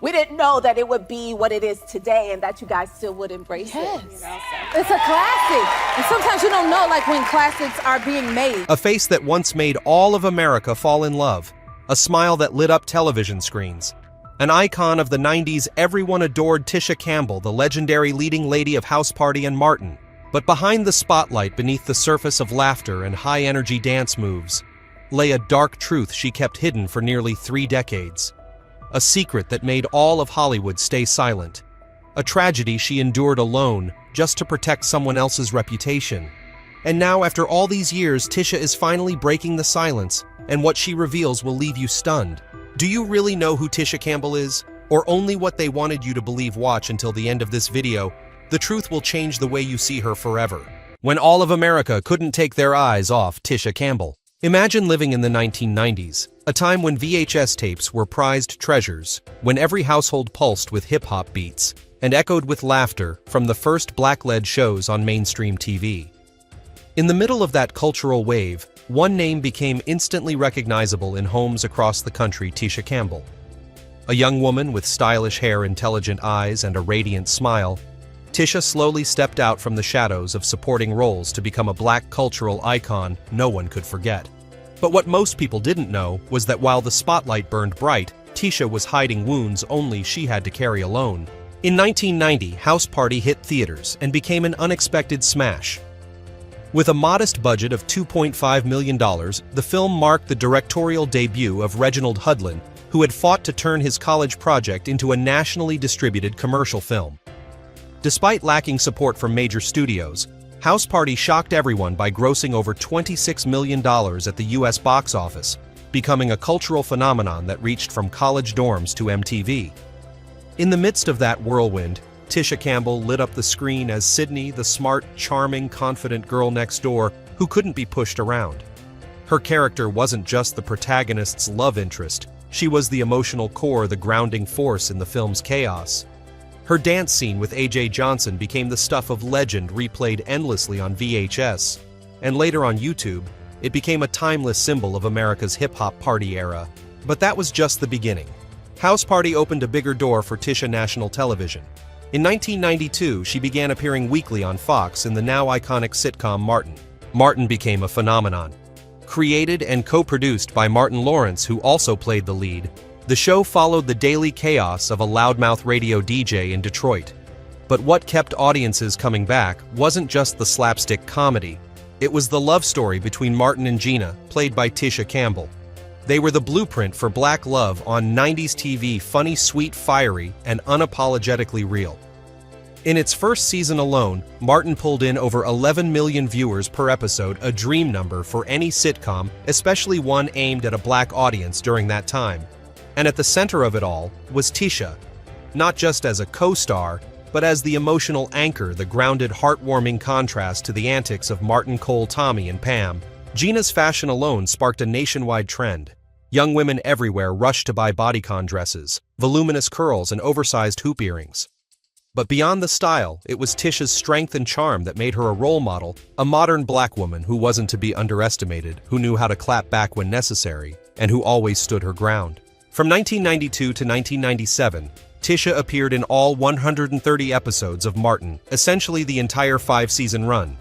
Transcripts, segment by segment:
we didn't know that it would be what it is today and that you guys still would embrace it. You know, so. It's a classic. And sometimes you don't know, like, when classics are being made. A face that once made all of America fall in love. A smile that lit up television screens. An icon of the 90s, everyone adored Tisha Campbell, the legendary leading lady of House Party and Martin. But behind the spotlight, beneath the surface of laughter and high-energy dance moves, lay a dark truth she kept hidden for nearly 3 decades. A secret that made all of Hollywood stay silent. A tragedy she endured alone, just to protect someone else's reputation. And now, after all these years, Tisha is finally breaking the silence, and what she reveals will leave you stunned. Do you really know who Tisha Campbell is? Or only what they wanted you to believe? Watch until the end of this video. The truth will change the way you see her forever. When all of America couldn't take their eyes off Tisha Campbell. Imagine living in the 1990s, a time when VHS tapes were prized treasures, when every household pulsed with hip-hop beats, and echoed with laughter from the first black-led shows on mainstream TV. In the middle of that cultural wave, one name became instantly recognizable in homes across the country: Tisha Campbell. A young woman with stylish hair, intelligent eyes, and a radiant smile, Tisha slowly stepped out from the shadows of supporting roles to become a black cultural icon no one could forget. But what most people didn't know was that while the spotlight burned bright, Tisha was hiding wounds only she had to carry alone. In 1990, House Party hit theaters and became an unexpected smash. With a modest budget of $2.5 million, the film marked the directorial debut of Reginald Hudlin, who had fought to turn his college project into a nationally distributed commercial film. Despite lacking support from major studios, House Party shocked everyone by grossing over $26 million at the US box office, becoming a cultural phenomenon that reached from college dorms to MTV. In the midst of that whirlwind, Tisha Campbell lit up the screen as Sydney, the smart, charming, confident girl next door who couldn't be pushed around. Her character wasn't just the protagonist's love interest, she was the emotional core, the grounding force in the film's chaos. Her dance scene with A.J. Johnson became the stuff of legend, replayed endlessly on VHS, and later on YouTube, it became a timeless symbol of America's hip-hop party era. But that was just the beginning. House Party opened a bigger door for Tisha national television. In 1992, she began appearing weekly on Fox in the now iconic sitcom Martin. Martin became a phenomenon. Created and co-produced by Martin Lawrence, who also played the lead, the show followed the daily chaos of a loudmouth radio DJ in Detroit. But what kept audiences coming back wasn't just the slapstick comedy. It was the love story between Martin and Gina, played by Tisha Campbell. They were the blueprint for black love on 90s TV, funny, sweet, fiery, and unapologetically real. In its first season alone, Martin pulled in over 11 million viewers per episode, a dream number for any sitcom, especially one aimed at a black audience during that time. And at the center of it all was Tisha, not just as a co-star, but as the emotional anchor, the grounded, heartwarming contrast to the antics of Martin, Cole, Tommy, and Pam. Gina's fashion alone sparked a nationwide trend. Young women everywhere rushed to buy bodycon dresses, voluminous curls, and oversized hoop earrings. But beyond the style, it was Tisha's strength and charm that made her a role model, a modern black woman who wasn't to be underestimated, who knew how to clap back when necessary, and who always stood her ground. From 1992 to 1997, Tisha appeared in all 130 episodes of Martin, essentially the entire 5-season run.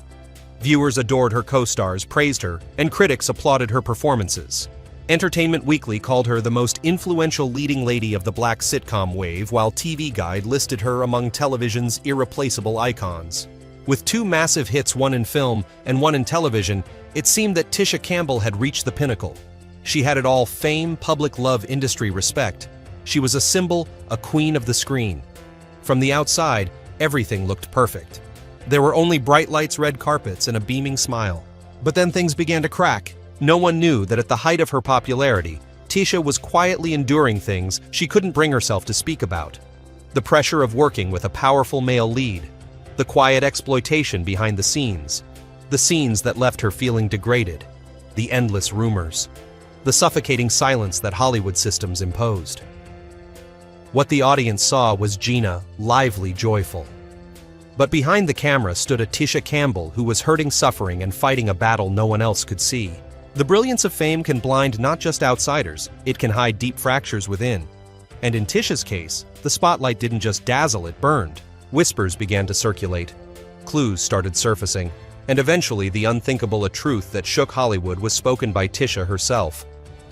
Viewers adored her co-stars, praised her, and critics applauded her performances. Entertainment Weekly called her the most influential leading lady of the black sitcom wave, while TV Guide listed her among television's irreplaceable icons. With 2 massive hits, one in film and one in television, it seemed that Tisha Campbell had reached the pinnacle. She had it all: fame, public love, industry respect. She was a symbol, a queen of the screen. From the outside, everything looked perfect. There were only bright lights, red carpets, and a beaming smile. But then things began to crack. No one knew that at the height of her popularity, Tisha was quietly enduring things she couldn't bring herself to speak about. The pressure of working with a powerful male lead. The quiet exploitation behind the scenes that left her feeling degraded. The endless rumors. The suffocating silence that Hollywood systems imposed. What the audience saw was Gina, lively, joyful. But behind the camera stood a Tisha Campbell who was hurting, suffering, and fighting a battle no one else could see. The brilliance of fame can blind not just outsiders, it can hide deep fractures within. And in Tisha's case, the spotlight didn't just dazzle, it burned. Whispers began to circulate. Clues started surfacing. And eventually, the unthinkable truth that shook Hollywood was spoken by Tisha herself.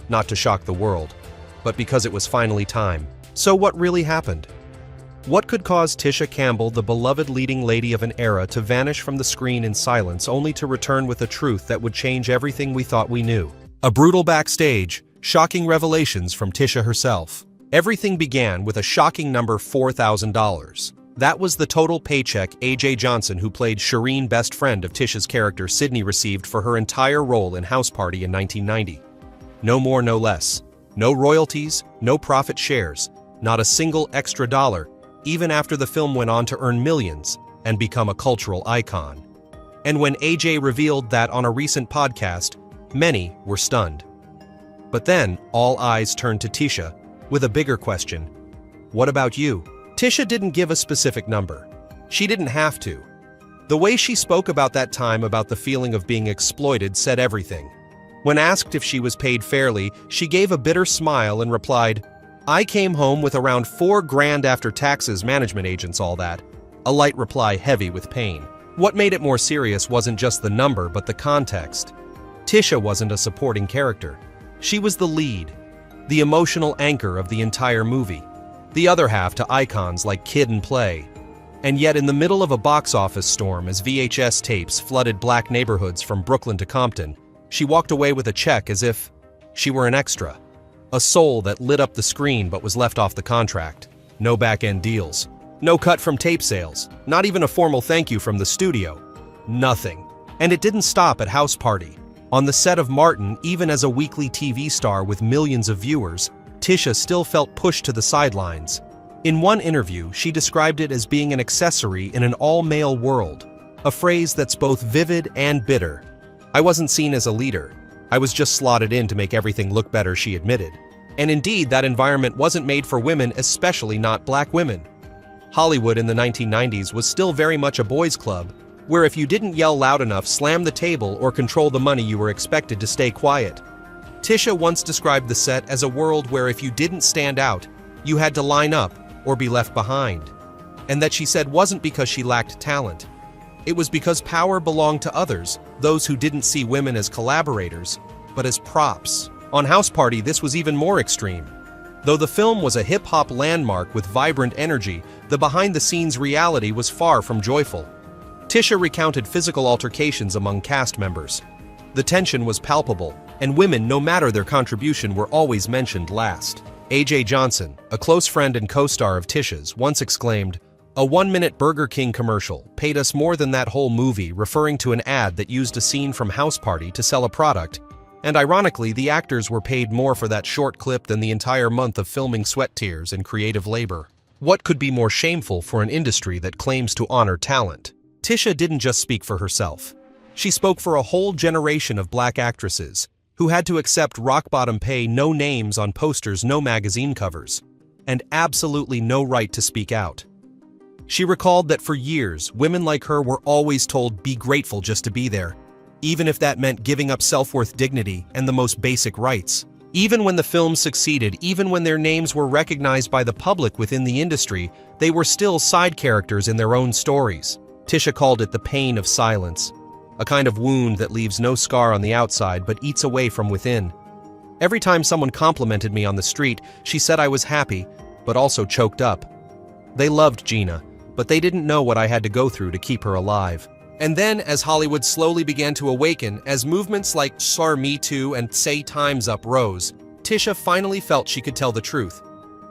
Not to shock the world, but because it was finally time. So what really happened? What could cause Tisha Campbell, the beloved leading lady of an era, to vanish from the screen in silence only to return with a truth that would change everything we thought we knew? A brutal backstage, shocking revelations from Tisha herself. Everything began with a shocking number: $4,000. That was the total paycheck AJ Johnson, who played Shireen, best friend of Tisha's character Sydney, received for her entire role in House Party in 1990. No more, no less. No royalties, no profit shares, not a single extra dollar, even after the film went on to earn millions and become a cultural icon. And when AJ revealed that on a recent podcast, many were stunned. But then, all eyes turned to Tisha with a bigger question. What about you? Tisha didn't give a specific number. She didn't have to. The way she spoke about that time, about the feeling of being exploited, said everything. When asked if she was paid fairly, she gave a bitter smile and replied, "I came home with around $4,000 after taxes, management agents, all that." A light reply heavy with pain. What made it more serious wasn't just the number, but the context. Tisha wasn't a supporting character. She was the lead, the emotional anchor of the entire movie, the other half to icons like Kid and Play. And yet, in the middle of a box office storm, as VHS tapes flooded black neighborhoods from Brooklyn to Compton, she walked away with a check as if she were an extra. A soul that lit up the screen but was left off the contract. No back-end deals. No cut from tape sales. Not even a formal thank you from the studio. Nothing. And it didn't stop at House Party. On the set of Martin, even as a weekly TV star with millions of viewers, Tisha still felt pushed to the sidelines. In one interview, she described it as being an accessory in an all-male world, a phrase that's both vivid and bitter. "I wasn't seen as a leader. I was just slotted in to make everything look better," she admitted. And indeed, that environment wasn't made for women, especially not black women. Hollywood in the 1990s was still very much a boys' club, where if you didn't yell loud enough, slam the table, or control the money, you were expected to stay quiet. Tisha once described the set as a world where if you didn't stand out, you had to line up or be left behind. And that, she said, wasn't because she lacked talent. It was because power belonged to others, those who didn't see women as collaborators, but as props. On House Party, this was even more extreme. Though the film was a hip-hop landmark with vibrant energy, the behind-the-scenes reality was far from joyful. Tisha recounted physical altercations among cast members. The tension was palpable, and women, no matter their contribution, were always mentioned last. AJ Johnson, a close friend and co-star of Tisha's, once exclaimed, "A 1-minute Burger King commercial paid us more than that whole movie," referring to an ad that used a scene from House Party to sell a product. And ironically, the actors were paid more for that short clip than the entire month of filming, sweat, tears, and creative labor. What could be more shameful for an industry that claims to honor talent? Tisha didn't just speak for herself. She spoke for a whole generation of black actresses who had to accept rock-bottom pay, no names on posters, no magazine covers, and absolutely no right to speak out. She recalled that for years, women like her were always told, "Be grateful just to be there," even if that meant giving up self-worth, dignity, and the most basic rights. Even when the film succeeded, even when their names were recognized by the public within the industry, they were still side characters in their own stories. Tisha called it the pain of silence, a kind of wound that leaves no scar on the outside but eats away from within. Every time someone complimented me on the street, she said I was happy, but also choked up. They loved Gina, but they didn't know what I had to go through to keep her alive. And then, as Hollywood slowly began to awaken, as movements like Me Too and Say Time's Up rose, Tisha finally felt she could tell the truth.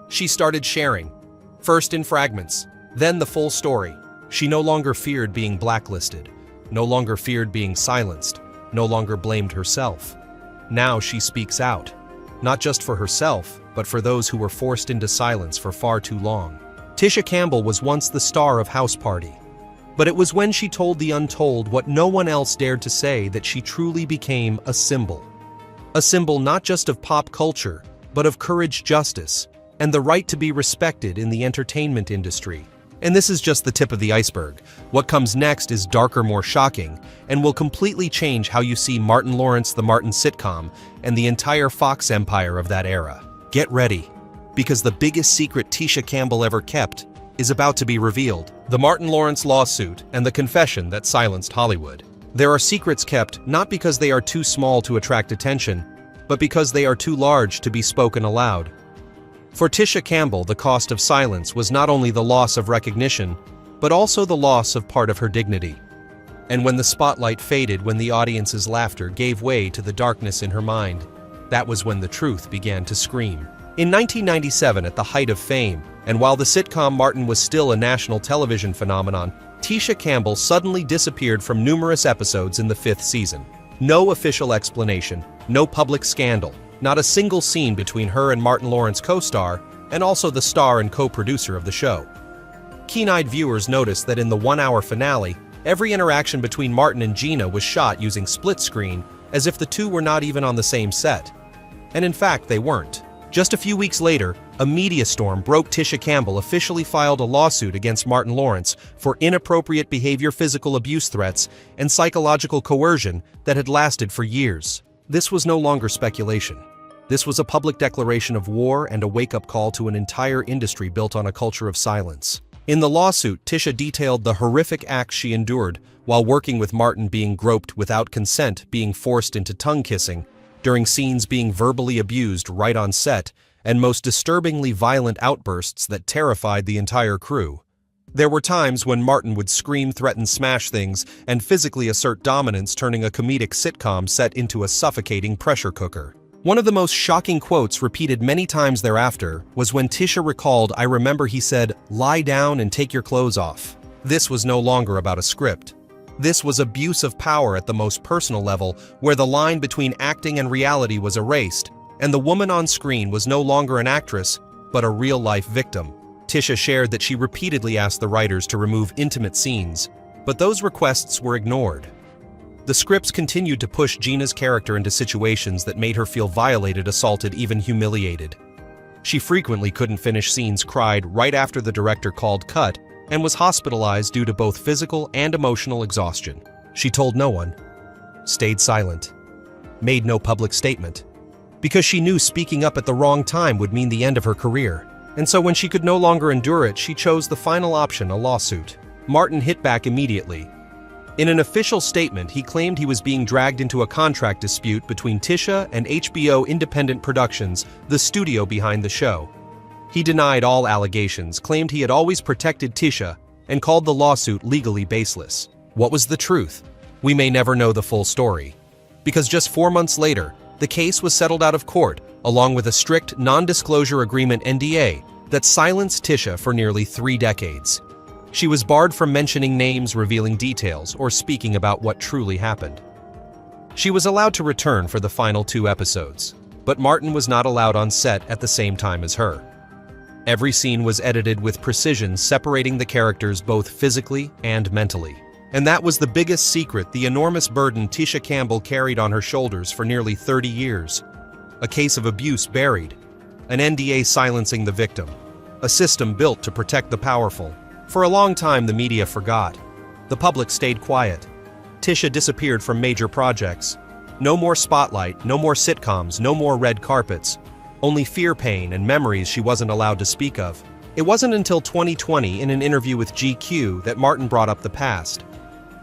She started sharing, first in fragments, then the full story. She no longer feared being blacklisted, no longer feared being silenced, no longer blamed herself. Now she speaks out, not just for herself, but for those who were forced into silence for far too long. Tisha Campbell was once the star of House Party, but it was when she told the untold what no one else dared to say that she truly became a symbol. A symbol not just of pop culture, but of courage, justice, and the right to be respected in the entertainment industry. And this is just the tip of the iceberg. What comes next is darker, more shocking, and will completely change how you see Martin Lawrence, the Martin sitcom, and the entire Fox empire of that era. Get ready. because the biggest secret Tisha Campbell ever kept is about to be revealed. The Martin Lawrence lawsuit and the confession that silenced Hollywood. There are secrets kept not because they are too small to attract attention, but because they are too large to be spoken aloud. For Tisha Campbell, the cost of silence was not only the loss of recognition, but also the loss of part of her dignity. And when the spotlight faded, when the audience's laughter gave way to the darkness in her mind, that was when the truth began to scream. In 1997, at the height of fame, and while the sitcom Martin was still a national television phenomenon, Tisha Campbell suddenly disappeared from numerous episodes in the 5th season. No official explanation, no public scandal, not a single scene between her and Martin Lawrence co-star, and also the star and co-producer of the show. Keen-eyed viewers noticed that in the 1-hour finale, every interaction between Martin and Gina was shot using split screen, as if the two were not even on the same set. And in fact, they weren't. Just a few weeks later, a media storm broke. Tisha Campbell officially filed a lawsuit against Martin Lawrence for inappropriate behavior, physical abuse threats, and psychological coercion that had lasted for years. This was no longer speculation. This was a public declaration of war and a wake-up call to an entire industry built on a culture of silence. In the lawsuit, Tisha detailed the horrific acts she endured while working with Martin, being groped without consent, being forced into tongue kissing, during scenes being verbally abused right on set, and most disturbingly violent outbursts that terrified the entire crew. There were times when Martin would scream, threaten, smash things, and physically assert dominance, turning a comedic sitcom set into a suffocating pressure cooker. One of the most shocking quotes, repeated many times thereafter, was when Tisha recalled, "I remember he said, 'Lie down and take your clothes off.'" This was no longer about a script. This was abuse of power at the most personal level, where the line between acting and reality was erased, and the woman on screen was no longer an actress, but a real-life victim. Tisha shared that she repeatedly asked the writers to remove intimate scenes, but those requests were ignored. The scripts continued to push Gina's character into situations that made her feel violated, assaulted, even humiliated. She frequently couldn't finish scenes, cried right after the director called cut, and was hospitalized due to both physical and emotional exhaustion. She told no one, stayed silent, made no public statement, because she knew speaking up at the wrong time would mean the end of her career. And so when she could no longer endure it, she chose the final option, a lawsuit. Martin hit back immediately. In an official statement, he claimed he was being dragged into a contract dispute between Tisha and HBO Independent Productions, the studio behind the show. He denied all allegations, claimed he had always protected Tisha, and called the lawsuit legally baseless. What was the truth? We may never know the full story. Because just 4 months later, the case was settled out of court, along with a strict non-disclosure agreement (NDA) that silenced Tisha for nearly 3 decades. She was barred from mentioning names, revealing details, or speaking about what truly happened. She was allowed to return for the final 2 episodes, but Martin was not allowed on set at the same time as her. Every scene was edited with precision, separating the characters both physically and mentally. And that was the biggest secret, the enormous burden Tisha Campbell carried on her shoulders for nearly 30 years. A case of abuse buried, an NDA silencing the victim, a system built to protect the powerful. For a long time, the media forgot. The public stayed quiet. Tisha disappeared from major projects. No more spotlight, no more sitcoms, no more red carpets. Only fear, pain, and memories she wasn't allowed to speak of. It wasn't until 2020, in an interview with GQ, that Martin brought up the past.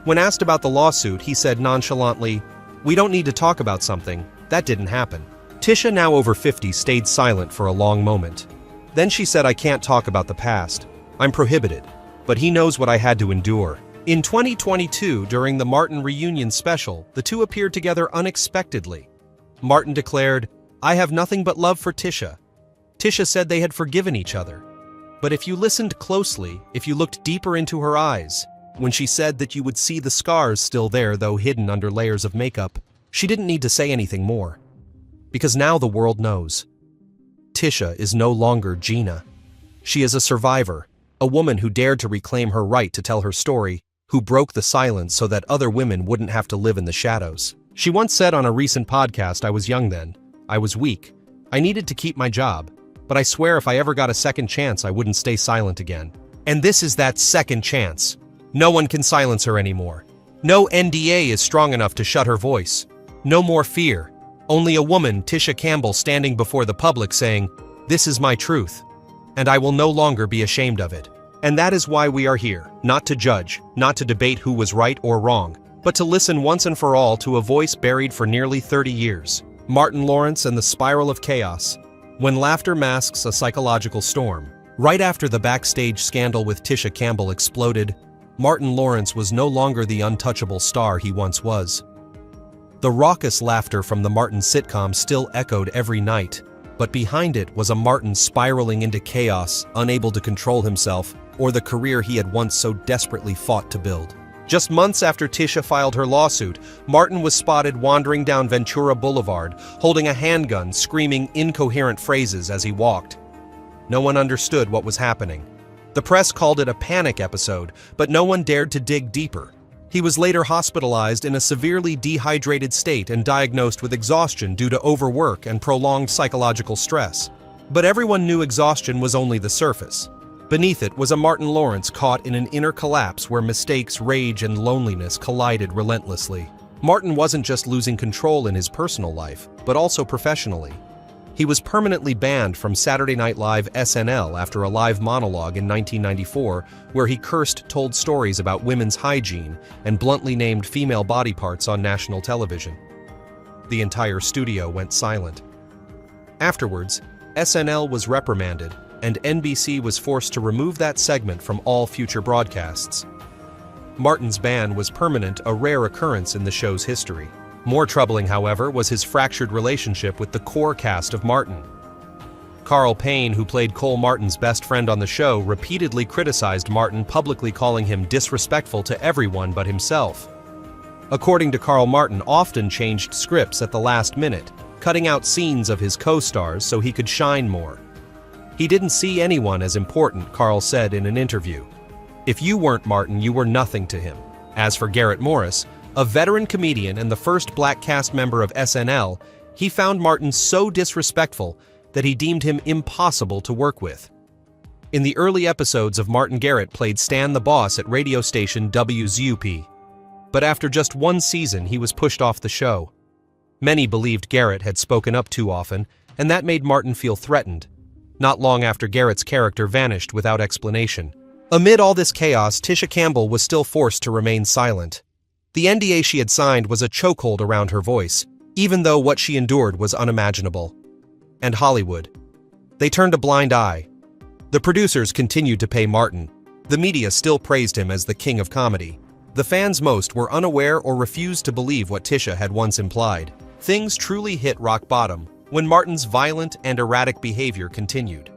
When asked about the lawsuit, he said nonchalantly, "We don't need to talk about something. That didn't happen." Tisha, now over 50, stayed silent for a long moment. Then she said, "I can't talk about the past. I'm prohibited. But he knows what I had to endure." In 2022, during the Martin reunion special, the two appeared together unexpectedly. Martin declared, "I have nothing but love for Tisha." Tisha said they had forgiven each other. But if you listened closely, if you looked deeper into her eyes, when she said that you would see the scars still there, though hidden under layers of makeup, she didn't need to say anything more. Because now the world knows. Tisha is no longer Gina. She is a survivor, a woman who dared to reclaim her right to tell her story, who broke the silence so that other women wouldn't have to live in the shadows. She once said on a recent podcast, "I was young then. I was weak. I needed to keep my job. But I swear if I ever got a second chance, I wouldn't stay silent again." And this is that second chance. No one can silence her anymore. No NDA is strong enough to shut her voice. No more fear. Only a woman, Tisha Campbell, standing before the public saying, This is my truth, and I will no longer be ashamed of it. And that is why we are here, not to judge, not to debate who was right or wrong, but to listen once and for all to a voice buried for nearly 30 years. Martin Lawrence and the Spiral of Chaos. When laughter masks a psychological storm. Right after the backstage scandal with Tisha Campbell exploded, Martin Lawrence was no longer the untouchable star he once was. The raucous laughter from the Martin sitcom still echoed every night, but behind it was a Martin spiraling into chaos, unable to control himself, or the career he had once so desperately fought to build. Just months after Tisha filed her lawsuit, Martin was spotted wandering down Ventura Boulevard, holding a handgun, screaming incoherent phrases as he walked. No one understood what was happening. The press called it a panic episode, but no one dared to dig deeper. He was later hospitalized in a severely dehydrated state and diagnosed with exhaustion due to overwork and prolonged psychological stress. But everyone knew exhaustion was only the surface. Beneath it was a Martin Lawrence caught in an inner collapse where mistakes, rage, and loneliness collided relentlessly. Martin wasn't just losing control in his personal life, but also professionally. He was permanently banned from Saturday Night Live SNL after a live monologue in 1994 where he told stories about women's hygiene and bluntly named female body parts on national television. The entire studio went silent. Afterwards, SNL was reprimanded, and NBC was forced to remove that segment from all future broadcasts. Martin's ban was permanent, a rare occurrence in the show's history. More troubling, however, was his fractured relationship with the core cast of Martin. Carl Payne, who played Cole Martin's best friend on the show, repeatedly criticized Martin, publicly calling him disrespectful to everyone but himself. According to Carl, Martin often changed scripts at the last minute, cutting out scenes of his co-stars so he could shine more. He didn't see anyone as important, Carl said in an interview. If you weren't Martin, you were nothing to him. As for Garrett Morris, a veteran comedian and the first black cast member of SNL, he found Martin so disrespectful that he deemed him impossible to work with. In the early episodes of Martin, Garrett played Stan the Boss at radio station WZUP. But after just one season, he was pushed off the show. Many believed Garrett had spoken up too often, and that made Martin feel threatened. Not long after, Garrett's character vanished without explanation. Amid all this chaos, Tisha Campbell was still forced to remain silent. The NDA she had signed was a chokehold around her voice, even though what she endured was unimaginable. And Hollywood. They turned a blind eye. The producers continued to pay Martin. The media still praised him as the king of comedy. The fans most were unaware or refused to believe what Tisha had once implied. Things truly hit rock bottom when Martin's violent and erratic behavior continued.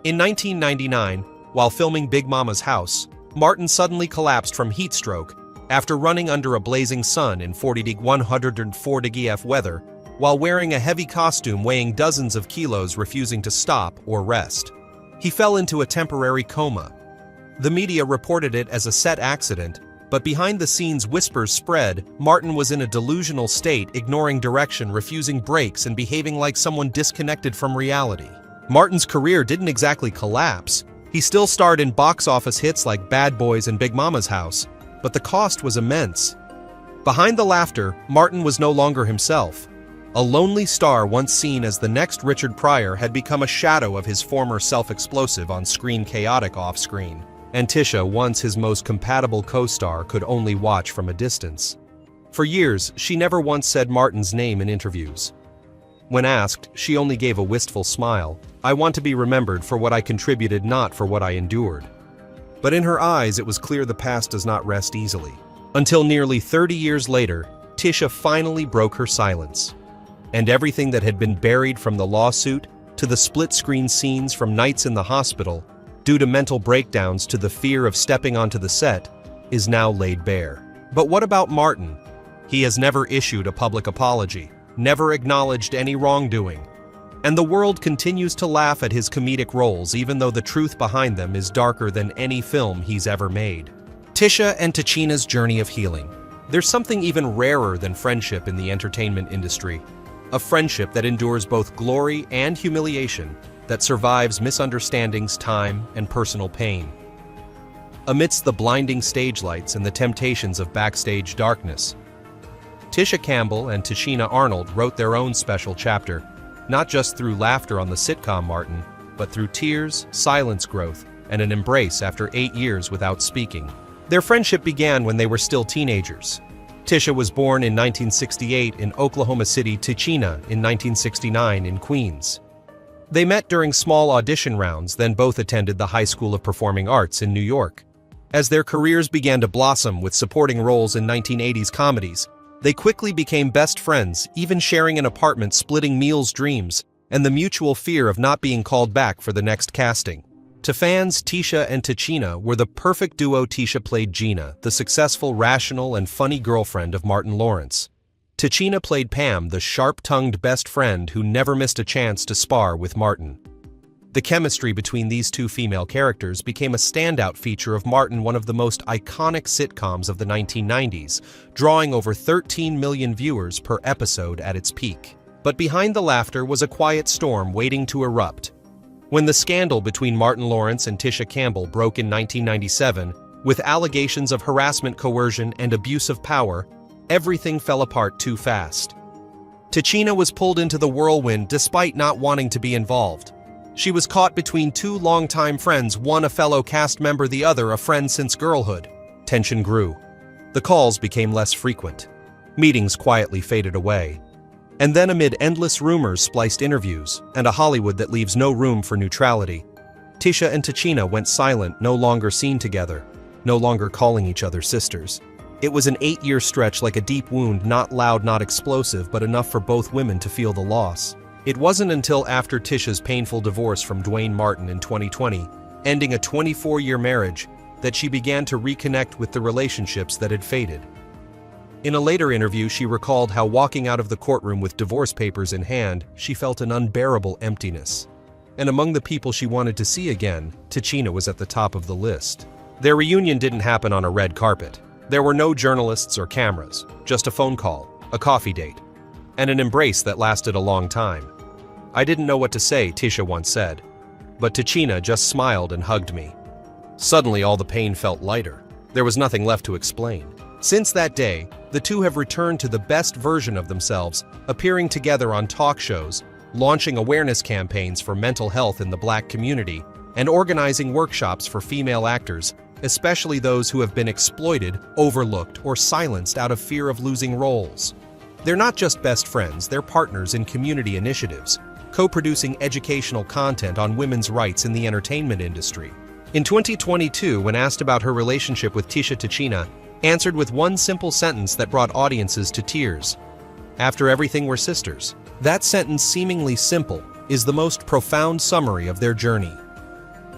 In 1999, while filming Big Mama's House, Martin suddenly collapsed from heat stroke after running under a blazing sun in 104 F weather while wearing a heavy costume weighing dozens of kilos, refusing to stop or rest. He fell into a temporary coma. The media reported it as a set accident, but behind the scenes whispers spread Martin was in a delusional state, ignoring direction, refusing breaks, and behaving like someone disconnected from reality. Martin's career didn't exactly collapse. He still starred in box office hits like Bad Boys and Big Mama's House, but the cost was immense. Behind the laughter, Martin was no longer himself. A lonely star once seen as the next Richard Pryor had become a shadow of his former self-explosive on-screen chaotic off-screen. And Tisha, once his most compatible co-star, could only watch from a distance. For years, she never once said Martin's name in interviews. When asked, she only gave a wistful smile. "I want to be remembered for what I contributed, not for what I endured." But in her eyes, it was clear the past does not rest easily. Until nearly 30 years later, Tisha finally broke her silence. And everything that had been buried, from the lawsuit to the split-screen scenes from nights in the hospital, due to mental breakdowns to the fear of stepping onto the set, is now laid bare. But what about Martin? He has never issued a public apology, never acknowledged any wrongdoing. And the world continues to laugh at his comedic roles, even though the truth behind them is darker than any film he's ever made. Tisha and Tachina's journey of healing. There's something even rarer than friendship in the entertainment industry. A friendship that endures both glory and humiliation, that survives misunderstandings, time, and personal pain. Amidst the blinding stage lights and the temptations of backstage darkness, Tisha Campbell and Tachina Arnold wrote their own special chapter. not just through laughter on the sitcom Martin, but through tears, silence growth, and an embrace after 8 years without speaking. Their friendship began when they were still teenagers. Tisha was born in 1968 in Oklahoma City, Tichina in 1969 in Queens. They met during small audition rounds, then both attended the High School of Performing Arts in New York. As their careers began to blossom with supporting roles in 1980s comedies, they quickly became best friends, even sharing an apartment, splitting meals, dreams, and the mutual fear of not being called back for the next casting. To fans, Tisha and Tichina were the perfect duo. Tisha played Gina, the successful, rational, and funny girlfriend of Martin Lawrence. Tichina played Pam, the sharp-tongued best friend who never missed a chance to spar with Martin. The chemistry between these two female characters became a standout feature of Martin, one of the most iconic sitcoms of the 1990s, drawing over 13 million viewers per episode at its peak. But behind the laughter was a quiet storm waiting to erupt. When the scandal between Martin Lawrence and Tisha Campbell broke in 1997, with allegations of harassment, coercion, and abuse of power, everything fell apart too fast. Tichina was pulled into the whirlwind despite not wanting to be involved. She was caught between two longtime friends, one a fellow cast member, the other a friend since girlhood. Tension grew. The calls became less frequent. Meetings quietly faded away. And then, amid endless rumors, spliced interviews, and a Hollywood that leaves no room for neutrality, Tisha and Tichina went silent, no longer seen together, no longer calling each other sisters. It was an 8-year stretch, like a deep wound, not loud, not explosive, but enough for both women to feel the loss. It wasn't until after Tisha's painful divorce from Dwayne Martin in 2020, ending a 24-year marriage, that she began to reconnect with the relationships that had faded. In a later interview, she recalled how walking out of the courtroom with divorce papers in hand, she felt an unbearable emptiness. And among the people she wanted to see again, Tichina was at the top of the list. Their reunion didn't happen on a red carpet. There were no journalists or cameras, just a phone call, a coffee date, and an embrace that lasted a long time. "I didn't know what to say," Tisha once said, but Tichina just smiled and hugged me. Suddenly, all the pain felt lighter. There was nothing left to explain. Since that day, the two have returned to the best version of themselves, appearing together on talk shows, launching awareness campaigns for mental health in the Black community, and organizing workshops for female actors, especially those who have been exploited, overlooked, or silenced out of fear of losing roles. They're not just best friends, they're partners in community initiatives, co-producing educational content on women's rights in the entertainment industry. In 2022, when asked about her relationship with Tisha, Tichina answered with one simple sentence that brought audiences to tears: "After everything, we're sisters." That sentence, seemingly simple, is the most profound summary of their journey.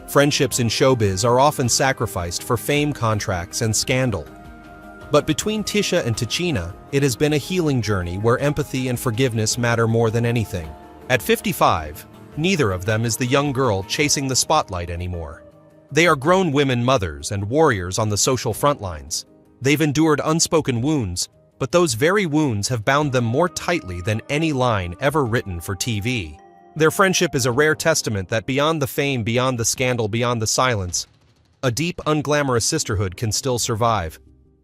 Friendships in showbiz are often sacrificed for fame, contracts, and scandal. But between Tisha and Tichina, it has been a healing journey where empathy and forgiveness matter more than anything. At 55, neither of them is the young girl chasing the spotlight anymore. They are grown women, mothers, and warriors on the social front lines. They've endured unspoken wounds, but those very wounds have bound them more tightly than any line ever written for TV. Their friendship is a rare testament that beyond the fame, beyond the scandal, beyond the silence, a deep, unglamorous sisterhood can still survive.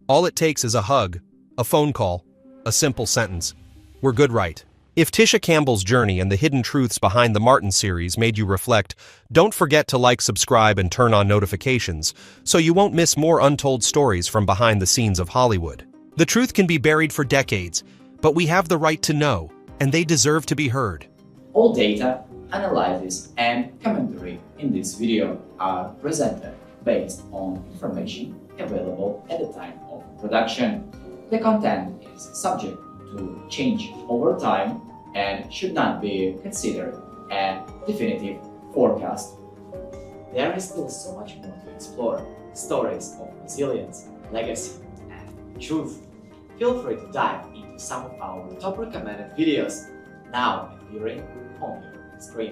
All it takes is a hug, a phone call, a simple sentence: "We're good, right?" If Tisha Campbell's journey and the hidden truths behind the Martin series made you reflect, don't forget to like, subscribe, and turn on notifications so you won't miss more untold stories from behind the scenes of Hollywood. The truth can be buried for decades, but we have the right to know, and they deserve to be heard. All data, analysis, and commentary in this video are presented based on information available at the time of production. The content is subject to change over time and should not be considered a definitive forecast. There is still so much more to explore: stories of resilience, legacy, and truth. Feel free to dive into some of our top recommended videos now appearing on your screen.